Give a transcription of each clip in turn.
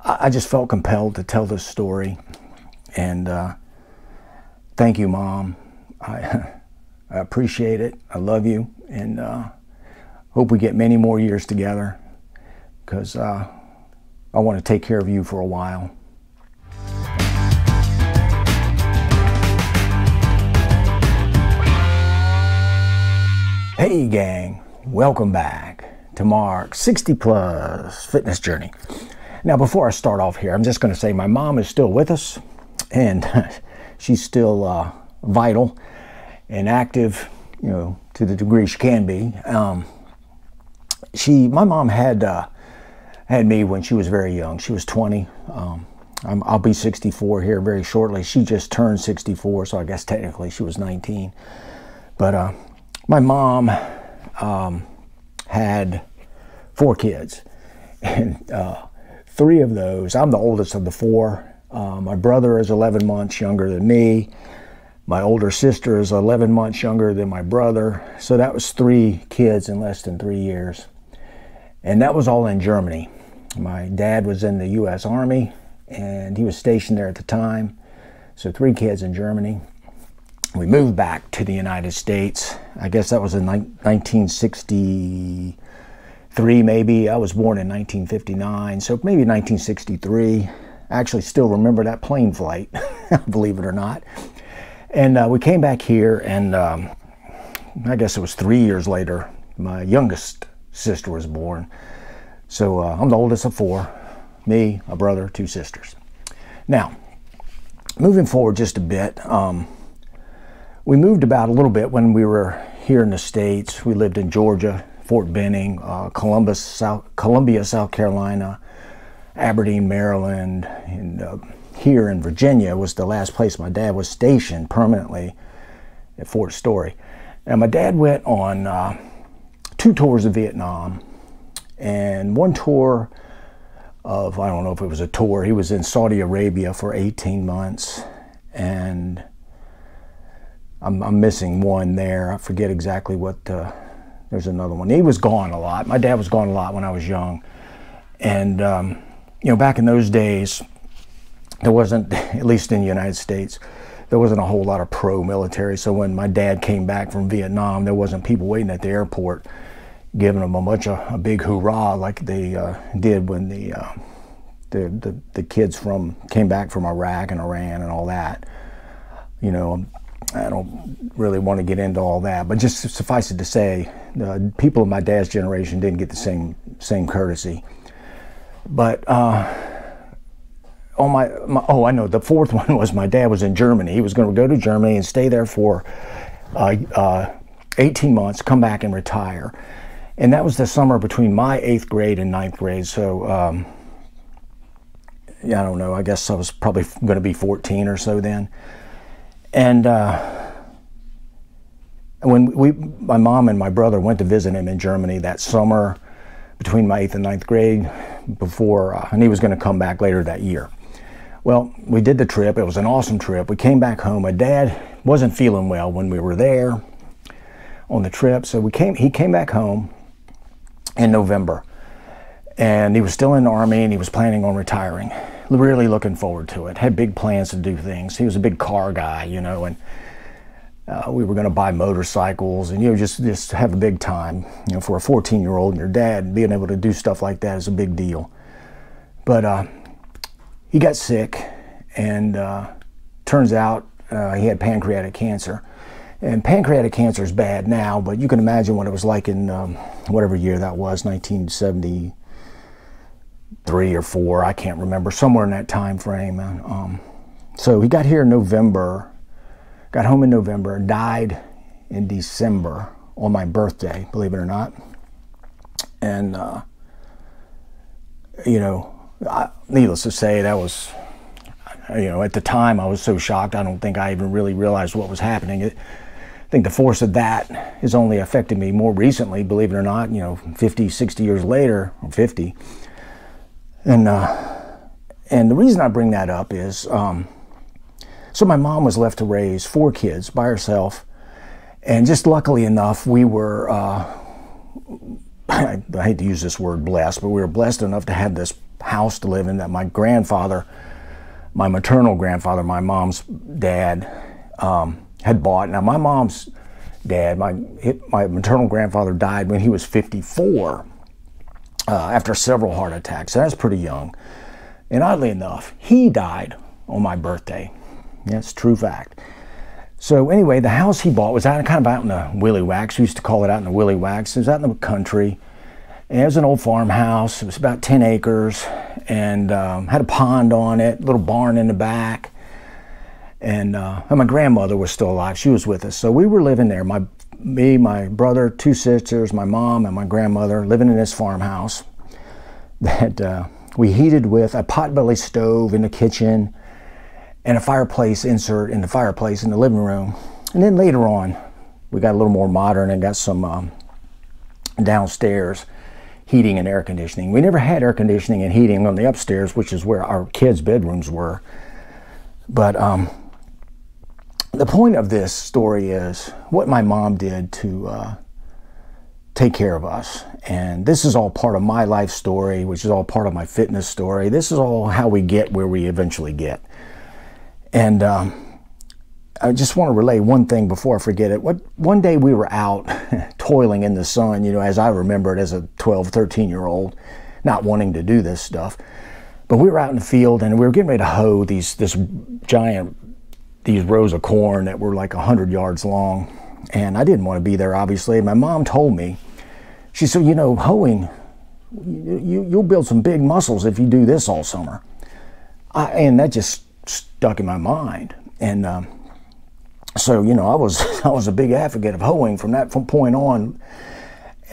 I just felt compelled to tell this story. And thank you, Mom. I appreciate it. I love you. And hope we get many more years together, because I want to take care of you for a while. Hey gang, welcome back to Mark's 60 plus fitness journey. Now before I start off here, I'm just going to say my mom is still with us, and she's still vital and active, you know, to the degree she can be. My mom had me when she was very young. She was 20. I'll be 64 here very shortly. She just turned 64, so I guess technically she was 19. But my mom had 4 kids, and 3 of those, I'm the oldest of the 4. My brother is 11 months younger than me. My older sister is 11 months younger than my brother. So that was 3 kids in less than 3 years. And that was all in Germany. My dad was in the U.S. Army, and he was stationed there at the time. So 3 kids in Germany. We moved back to the United States. I guess that was in 1963, maybe. I was born in 1959, so maybe 1963. I actually still remember that plane flight, believe it or not. And we came back here, and I guess it was 3 years later, my youngest sister was born. So I'm the oldest of 4, me, a brother, 2 sisters. Now, moving forward just a bit, we moved about a little bit when we were here in the States. We lived in Georgia, Fort Benning, Columbia, South Carolina, Aberdeen, Maryland, and here in Virginia was the last place my dad was stationed permanently, at Fort Story. And my dad went on 2 tours of Vietnam, and one tour of, I don't know if it was a tour, he was in Saudi Arabia for 18 months, and I'm missing one there. I forget exactly what, there's another one. He was gone a lot. My dad was gone a lot when I was young. And, you know, back in those days, there wasn't, at least in the United States, there wasn't a whole lot of pro-military. So when my dad came back from Vietnam, there wasn't people waiting at the airport giving him a big hoorah like they did when the kids came back from Iraq and Iran and all that. You know, I don't really want to get into all that, but just suffice it to say, the people of my dad's generation didn't get the same courtesy. But oh, I know, the 4th one was my dad was in Germany. He was going to go to Germany and stay there for 18 months, come back and retire. And that was the summer between my 8th grade and 9th grade. So, yeah, I don't know, I guess I was probably going to be 14 or so then. And when my mom and my brother went to visit him in Germany that summer between my 8th and 9th grade, and he was going to come back later that year. Well, we did the trip. It was an awesome trip. We came back home. My dad wasn't feeling well when we were there on the trip, so he came back home in November, and he was still in the Army, and he was planning on retiring. Really looking forward to it. Had big plans to do things. He was a big car guy, you know, and we were going to buy motorcycles and, you know, just have a big time. You know, for a 14-year-old and your dad, being able to do stuff like that is a big deal. But he got sick, and turns out he had pancreatic cancer. And pancreatic cancer is bad now, but you can imagine what it was like in whatever year that was, 1973 or 4, I can't remember, somewhere in that time frame. So he got here in November, got home in November, died in December on my birthday, believe it or not. And, you know, needless to say, that was, you know, at the time I was so shocked, I don't think I even really realized what was happening. I think the force of that has only affected me more recently, believe it or not, you know, 50, 60 years later, or 50. And the reason I bring that up is, so my mom was left to raise 4 kids by herself, and just luckily enough, we were, I hate to use this word blessed, but we were blessed enough to have this house to live in that my grandfather, my maternal grandfather, my mom's dad, had bought. Now, my mom's dad, my maternal grandfather died when he was 54 after several heart attacks. So that's pretty young. And oddly enough, he died on my birthday. That's true fact. So anyway, the house he bought was kind of out in the willy wax. We used to call it out in the willy wax. It was out in the country. And it was an old farmhouse. It was about 10 acres and had a pond on it, little barn in the back. And my grandmother was still alive. She was with us. So we were living there. Me, my brother, 2 sisters, my mom, and my grandmother living in this farmhouse that we heated with a potbelly stove in the kitchen and a fireplace insert in the fireplace in the living room. And then later on, we got a little more modern and got some downstairs heating and air conditioning. We never had air conditioning and heating on the upstairs, which is where our kids' bedrooms were. But the point of this story is what my mom did to take care of us. And this is all part of my life story, which is all part of my fitness story. This is all how we get where we eventually get. And I just want to relay one thing before I forget it. One day we were out toiling in the sun, as I remember it as a 12, 13-year-old, not wanting to do this stuff. But we were out in the field and we were getting ready to hoe these rows of corn that were like 100 yards long. And I didn't want to be there, obviously. My mom told me, she said, hoeing, you'll build some big muscles if you do this all summer. And that just stuck in my mind. And so, I was a big advocate of hoeing from that point on.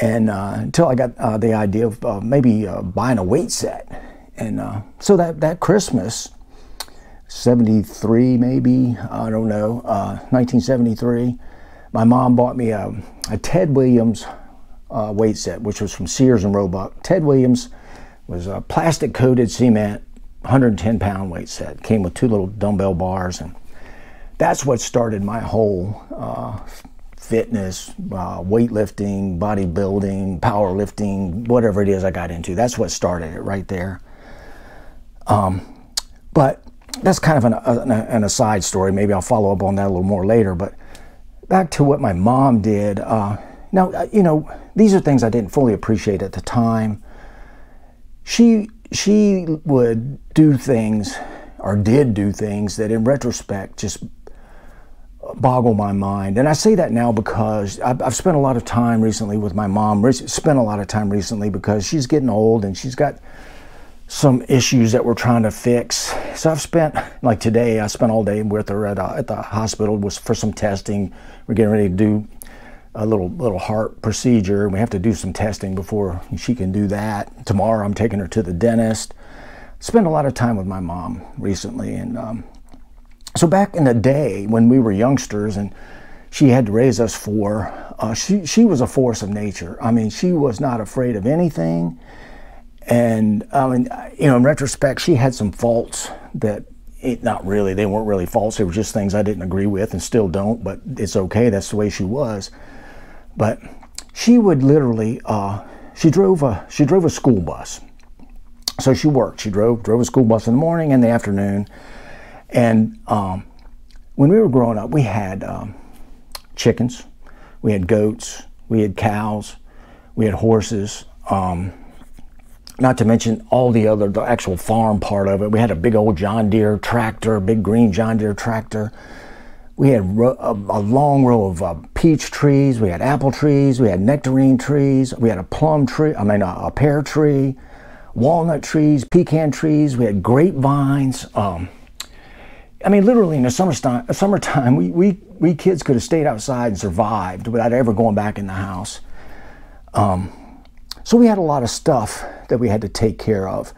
And until I got the idea of maybe buying a weight set. And so that Christmas, 73 maybe, I don't know, 1973, my mom bought me a Ted Williams weight set, which was from Sears and Roebuck. Ted Williams was a plastic coated cement 110-pound weight set. Came with 2 little dumbbell bars, and that's what started my whole fitness, weightlifting, bodybuilding, powerlifting, whatever it is I got into. That's what started it right there. But that's kind of an aside story. Maybe I'll follow up on that a little more later. But back to what my mom did. Now, these are things I didn't fully appreciate at the time. She would do things, or did do things, that in retrospect just boggle my mind. And I say that now because I've spent a lot of time recently with my mom, because she's getting old and she's got some issues that we're trying to fix. So I've spent, like today, I spent all day with her at the hospital for some testing. We're getting ready to do a little heart procedure. We have to do some testing before she can do that. Tomorrow I'm taking her to the dentist. Spent a lot of time with my mom recently. And so back in the day when we were youngsters and she had to raise us 4, she was a force of nature. I mean, she was not afraid of anything. And in retrospect, she had some faults that not really, they weren't really faults. They were just things I didn't agree with and still don't, but it's okay. That's the way she was. But she would literally, she drove a school bus. So she worked. She drove a school bus in the morning and the afternoon. And when we were growing up, we had chickens, we had goats, we had cows, we had horses. Not to mention all the actual farm part of it. We had a big old John Deere tractor, big green John Deere tractor. We had a long row of peach trees. We had apple trees. We had nectarine trees. We had a pear tree, walnut trees, pecan trees. We had grapevines. Literally in the summertime, we kids could have stayed outside and survived without ever going back in the house. So we had a lot of stuff that we had to take care of.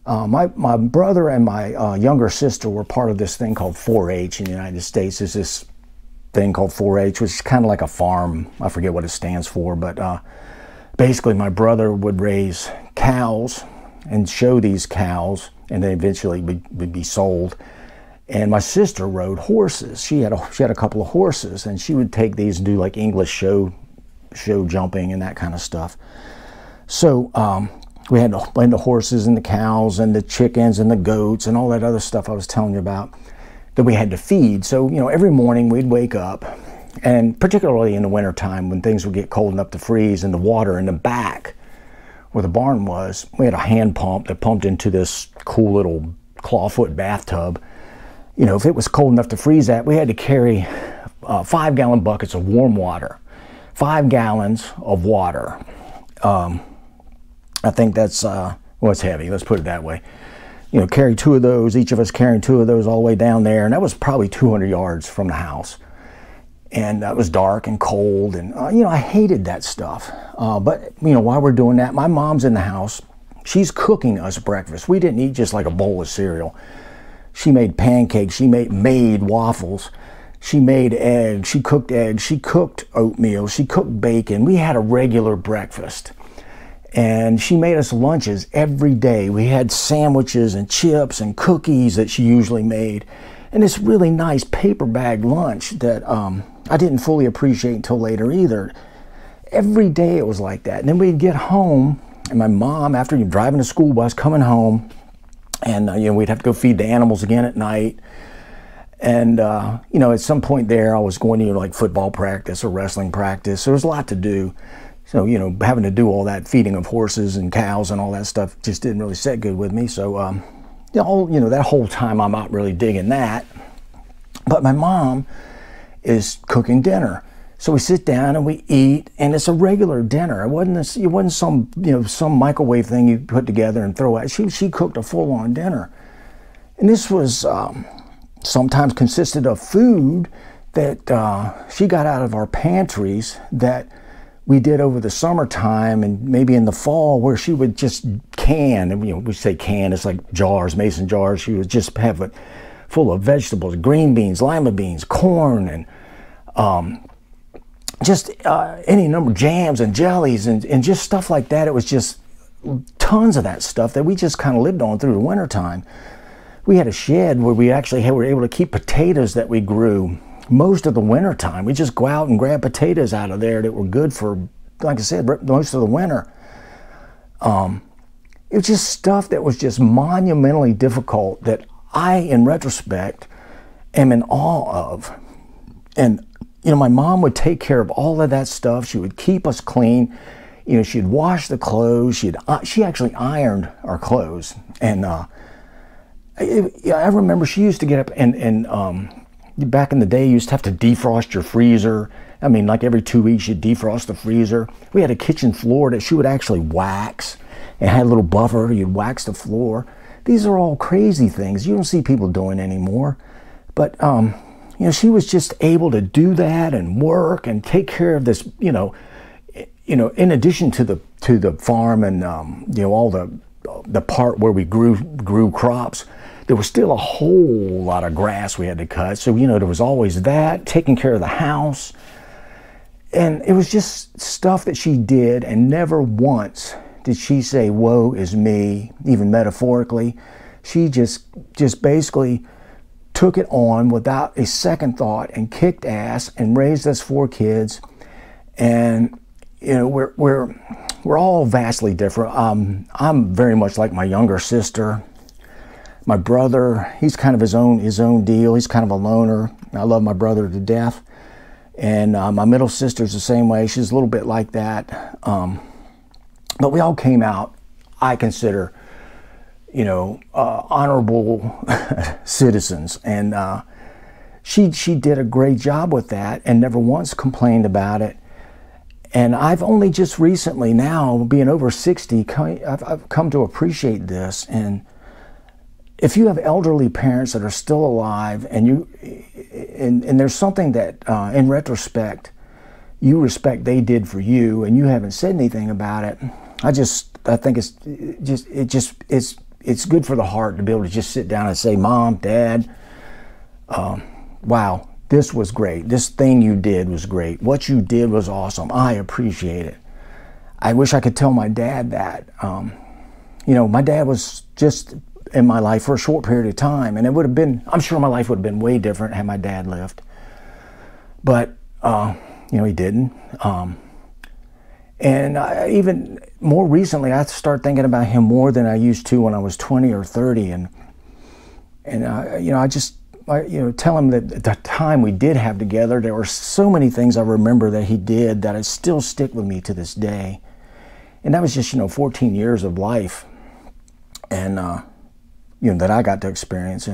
My brother and my younger sister were part of this thing called 4-H in the United States. There's this thing called 4-H, which is kind of like a farm. I forget what it stands for, but basically my brother would raise cows and show these cows, and they eventually would be sold. And my sister rode horses. She had a couple of horses, and she would take these and do like English show jumping and that kind of stuff. So We had the horses and the cows and the chickens and the goats and all that other stuff I was telling you about that we had to feed. So, you know, every morning we'd wake up, and particularly in the wintertime when things would get cold enough to freeze, and the water in the back where the barn was, we had a hand pump that pumped into this cool little clawfoot bathtub. You know, if it was cold enough to freeze that, we had to carry 5-gallon buckets of warm water, 5 gallons of water. I think that's, well, it's heavy, let's put it that way. You know, carry 2 of those, each of us carrying 2 of those all the way down there, and that was probably 200 yards from the house. And it was dark and cold, and, you know, I hated that stuff. But, you know, while we're doing that, my mom's in the house. She's cooking us breakfast. We didn't eat just like a bowl of cereal. She made pancakes, she made waffles, she made eggs, she cooked oatmeal, she cooked bacon. We had a regular breakfast. And she made us lunches every day. We had sandwiches and chips and cookies that she usually made. And this really nice paper bag lunch that I didn't fully appreciate until later either. Every day it was like that. And then we'd get home, and my mom, after driving the school bus, coming home, and you know, we'd have to go feed the animals again at night. And you know, at some point there, I was going to like football practice or wrestling practice. There was a lot to do. So, you know, having to do all that feeding of horses and cows and all that stuff just didn't really sit good with me. So, you know, that whole time I'm not really digging that. But my mom is cooking dinner. So we sit down and we eat, and it's a regular dinner. It wasn't some, you know, some microwave thing you put together and throw out. She cooked a full-on dinner. And this was sometimes consisted of food that she got out of our pantries that we did over the summertime and maybe in the fall, where she would just can, and you know, we say can, it's like jars, mason jars. She would just have it full of vegetables, green beans, lima beans, corn, and just any number of jams and jellies and just stuff like that. It was just tons of that stuff that we just kind of lived on through the wintertime. We had a shed where we actually were able to keep potatoes that we grew most of the winter time. We just go out and grab potatoes out of there that were good for, like I said, most of the winter. It was just stuff that was just monumentally difficult that I, in retrospect, am in awe of. And, you know, my mom would take care of all of that stuff. She would keep us clean. You know, she'd wash the clothes. She actually ironed our clothes. And I remember she used to get up and back in the day, you used to have to defrost your freezer. I mean, like every 2 weeks, you'd defrost the freezer. We had a kitchen floor that she would actually wax. It had a little buffer. You'd wax the floor. These are all crazy things you don't see people doing anymore. But, you know, she was just able to do that and work and take care of this, you know, in addition to the farm and, you know, all the part where we grew crops. There was still a whole lot of grass we had to cut. So, you know, there was always that, taking care of the house. And it was just stuff that she did, and never once did she say, woe is me, even metaphorically. She just basically took it on without a second thought and kicked ass and raised us 4 kids. And, you know, we're all vastly different. I'm very much like my younger sister. My brother, he's kind of his own deal. He's kind of a loner. I love my brother to death. And my middle sister's the same way. She's a little bit like that. But we all came out, I consider, you know, honorable citizens. And she did a great job with that and never once complained about it. And I've only just recently now, being over 60, I've come to appreciate this. And if you have elderly parents that are still alive, and there's something that, in retrospect, you respect they did for you, and you haven't said anything about it, I think it's good for the heart to be able to just sit down and say, Mom, Dad, wow, this was great. This thing you did was great. What you did was awesome. I appreciate it. I wish I could tell my dad that. You know, my dad was just in my life for a short period of time, and it would have been, I'm sure my life would have been way different had my dad lived. But, you know, he didn't. And even more recently, I start thinking about him more than I used to when I was 20 or 30. And you know, tell him that the time we did have together, there were so many things I remember that he did that still stick with me to this day. And that was just, 14 years of life, and that I got to experience.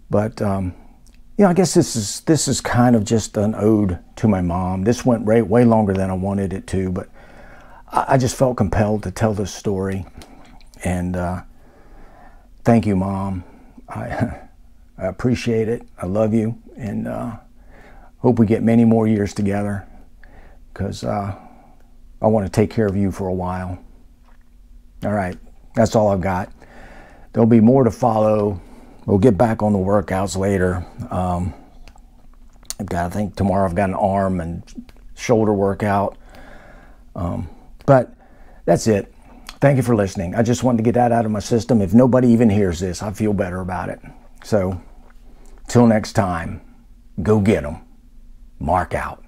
But I guess this is kind of just an ode to my mom. This went way longer than I wanted it to, but I just felt compelled to tell this story. And thank you, Mom. I appreciate it. I love you, and hope we get many more years together, because I want to take care of you for a while. All right, that's all I've got. There'll be more to follow. We'll get back on the workouts later. I think tomorrow I've got an arm and shoulder workout. But that's it. Thank you for listening. I just wanted to get that out of my system. If nobody even hears this, I feel better about it. So, till next time, go get 'em. Mark out.